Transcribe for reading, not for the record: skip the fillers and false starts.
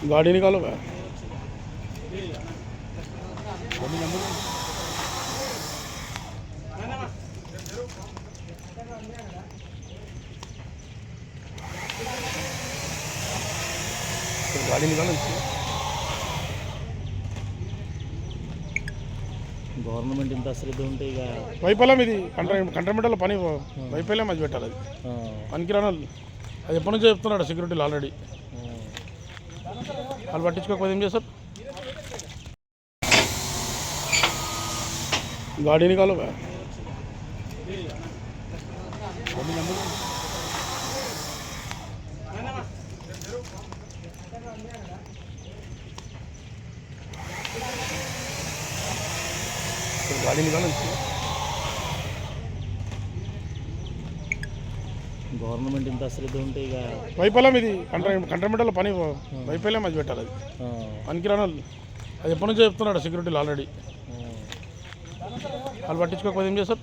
गाड़ी निकालो भाई। गाड़ी निकालो గవర్నమెంట్ ఇంత అశ్రద్ధ ఉంటే ఇక వైఫల్యం ఇది కంటర్మెంటల్ పని వైఫల్యం అది పెట్టాలి అది పనికిరాను అది ఎప్పటి నుంచో చెప్తున్నాడు సెక్యూరిటీలు ఆల్రెడీ వాళ్ళు పట్టించుకోకపోతే ఏం చేస్తారు गाड़ी निकालो भाई। गाड़ी निकालो గవర్నమెంట్ ఇంత అశ్రద్ధ ఉంటే ఇక వైఫల్యం ఇది కంటర్మెంటల్ పని వైఫల్యం అది పెట్టాలి అది పనికిరాను అది ఎప్పటి నుంచో చెప్తున్నాడు సెక్యూరిటీలు ఆల్రెడీ వాళ్ళు పట్టించుకోకపోతే ఏం చేస్తారు